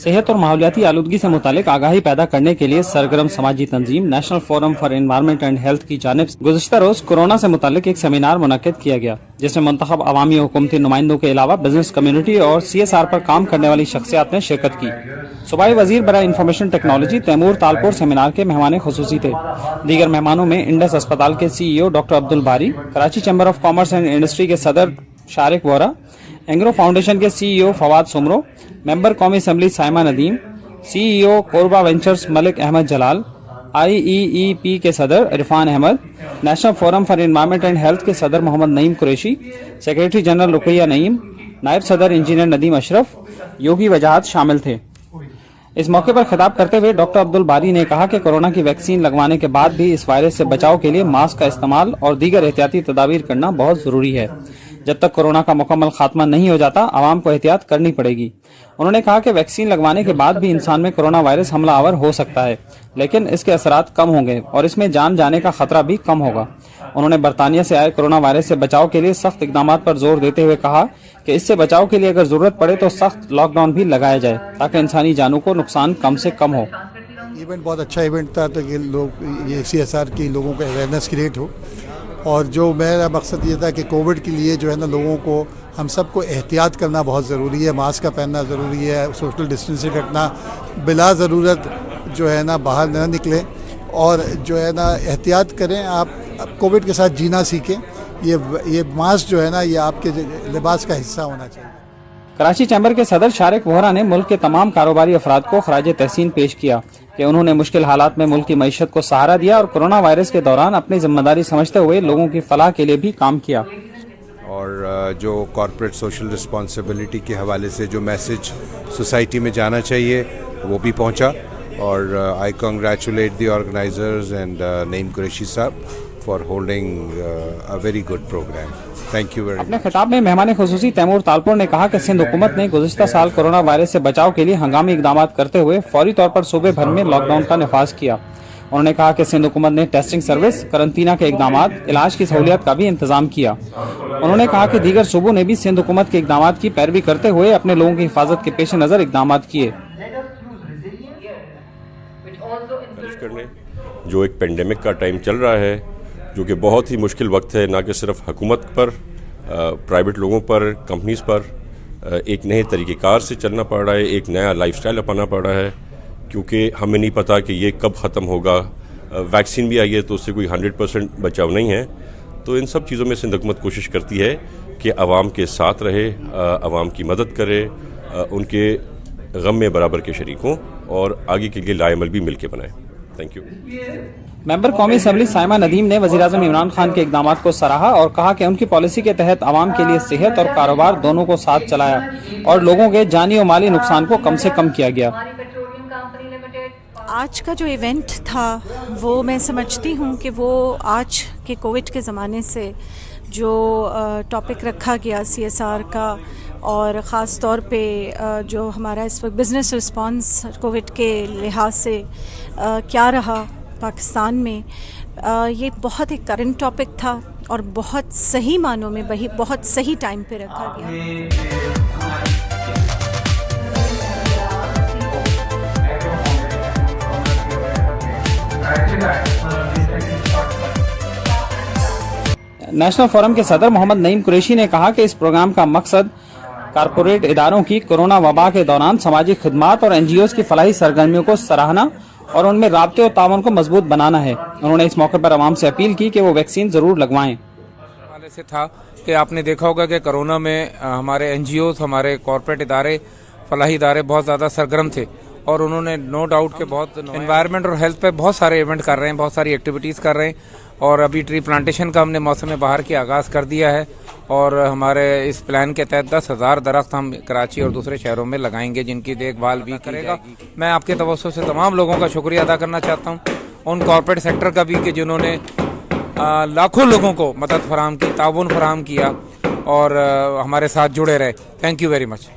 सेहत और माहौलियाती आलूदगी से मुतालिक आगाही पैदा करने के लिए सरगर्म समाजी तंजीम national forum for environment and health की जानिब से गुज़िश्ता रोज कोरोना से मुतालिक एक सेमिनार मुनक्किद किया गया, जिसमें मुंतखब अवामी हुकूमती नुमाइंदों के अलावा बिजनेस कम्युनिटी और CSR पर काम करने वाली शख्सियात ने शिरकत की। सूबाई वजीर बराए information technology Taimur Talpur seminar के मेहमान खुसूसी थे। दीगर मेहमानों में इंडस अस्पताल के CEO doctor Abdul Bari, Karachi chamber of commerce and industry के सदर शारिक वोरा, एंग्रो फाउंडेशन के CEO फवाद सुमरो, मेंबर कौमी assembly Saima Nadeem, CEO Korba ventures Malik Ahmed Jalal, IEEP के सदर Irfan Ahmed, national forum for environment and health के सदर मोहम्मद नईम कुरैशी, सेक्रेटरी जनरल रुकैया नईम, नायब सदर इंजीनियर नदीम अशरफ, योगी वजाहत शामिल थे। इस मौके पर खिताब करते हुए डॉक्टर अब्दुल बारी ने कहा कि कोरोना की वैक्सीन लगवाने के बाद भी इस वायरस से बचाव के लिए मास्क का इस्तेमाल और दीगर एहतियाती तदाबीर करना बहुत जरूरी है। जब तक कोरोना का मुकम्मल खात्मा नहीं हो जाता, आवाम को एहतियात करनी पड़ेगी। उन्होंने कहा कि वैक्सीन लगवाने के बाद भी इंसान में कोरोना वायरस हमला आवर हो सकता है, लेकिन इसके असरात कम होंगे और इसमें जान जाने का खतरा भी कम होगा। उन्होंने बरतानिया से आए कोरोना वायरस से बचाव के लिए सख्त इकदाम पर जोर देते हुए कहा कि इससे बचाव के लिए अगर जरूरत पड़े तो सख्त लॉकडाउन भी लगाया जाए, ताकि इंसानी जानों को नुकसान कम से कम हो। इवेंट बहुत अच्छा इवेंट था, तो कि लोग ये CSR की लोगों को अवेयरनेस क्रिएट हो, और जो मेरा मकसद ये था कि कोविड के लिए जो है ना लोगों को हम सबको एहतियात करना बहुत ज़रूरी है, मास्क का पहनना ज़रूरी है, सोशल डिस्टेंसिंग रखना, बिला ज़रूरत जो है ना बाहर न निकलें और जो है ना एहतियात करें। आप कोविड के साथ जीना सीखें। ये मास्क जो है ना ये आपके लिबास का हिस्सा होना चाहिए। कराची चैम्बर के सदर शारिक वोहरा ने मुल्क के तमाम कारोबारी अफराद को खराज तहसीन पेश किया कि उन्होंने मुश्किल हालात में मुल्क की मईशत को सहारा दिया और कोरोना वायरस के दौरान अपनी जिम्मेदारी समझते हुए लोगों की फलाह के लिए भी काम किया। और जो कॉर्पोरेट सोशल रिस्पॉन्सिबिलिटी के हवाले से जो मैसेज सोसाइटी में जाना चाहिए वो भी पहुंचा, और I congratulate the organisers and Naeem Qureshi साहब for holding a very good programme. Thank you very much. अपने खिताब में मेहमान खुसूसी तैमूर तालपुर ने कहा कि सिंध हुकूमत ने गुज़िश्ता साल कोरोना वायरस से बचाव के लिए हंगामी इकदाम करते हुए फौरी तौर पर सूबे भर में लॉकडाउन का नफाज किया। उन्होंने कहा कि सिंध हुकूमत ने टेस्टिंग सर्विस, करंतना के इकदाम, इलाज की सहूलियत का भी इंतजाम किया। उन्होंने कहा कि दीगर सूबों ने भी सिंध हुकूमत के इकदाम की पैरवी करते हुए अपने लोगों की हिफाजत के पेश नज़र इकदाम किए। जो एक पेंडेमिक का टाइम चल रहा है, जो कि बहुत ही मुश्किल वक्त है, ना कि सिर्फ हुकूमत पर, प्राइवेट लोगों पर, कंपनीज पर एक नए तरीक़ेकार से चलना पड़ रहा है, एक नया लाइफस्टाइल अपनाना पड़ रहा है, क्योंकि हमें नहीं पता कि ये कब ख़त्म होगा। वैक्सीन भी आई है तो उससे कोई 100% बचाव नहीं है। तो इन सब चीज़ों में सिंध हुकूमत कोशिश करती है कि आवाम के साथ रहे, आवाम की मदद करे, उनके गम में बराबर के शरीक हों और आगे के लिए लाएमल भी मिल के बनाएँ। Thank you. मेंबर कौमी असम्बली साइमा नदीम ने वज़ीर-ए-आज़म इमरान खान के इकदाम को सराहा और कहा कि उनकी पॉलिसी के तहत आवाम के लिए सेहत और कारोबार दोनों को साथ चलाया और लोगों के जानी और माली नुकसान को कम से कम किया गया। आज का जो इवेंट था वो मैं समझती हूँ कि वो आज के कोविड के ज़माने से जो टॉपिक रखा गया CSR का, और ख़ास तौर पे जो हमारा इस वक्त बिज़नेस रिस्पांस कोविड के लिहाज से क्या रहा पाकिस्तान में, ये बहुत एक करंट टॉपिक था और बहुत सही मानों में बहुत सही टाइम पे रखा गया। नेशनल फोरम के सदर मोहम्मद नईम कुरैशी ने कहा कि इस प्रोग्राम का मकसद कारपोरेट इदारों की कोरोना वबा के दौरान समाजी खिदमात और NGOs की फलाही सरगर्मियों को सराहना और उनमें राब्ते और तावन को मजबूत बनाना है। उन्होंने इस मौके पर आवाम से अपील की कि वो वैक्सीन जरूर लगवाएं। वाले से था कि आपने देखा होगा कि कोरोना में हमारे NGOs, हमारे कॉर्पोरेट इदारे, फलाही इदारे बहुत ज़्यादा सरगर्म थे और उन्होंने नो डाउट के बहुत एनवायरनमेंट और हेल्थ पे बहुत सारे इवेंट कर रहे हैं, बहुत सारी एक्टिविटीज़ कर रहे हैं। और अभी ट्री प्लांटेशन का हमने मौसम बहार की आगाज़ कर दिया है और हमारे इस प्लान के तहत 10,000 दरख्त हम कराची और दूसरे शहरों में लगाएंगे, जिनकी देखभाल भी करेगा। मैं आपके तवज्जो से तमाम लोगों का शुक्रिया अदा करना चाहता हूँ, उन कॉर्पोरेट सेक्टर का भी कि जिन्होंने लाखों लोगों को मदद फराहम की, ताउन फराहम किया और हमारे साथ जुड़े रहे। Thank you very much.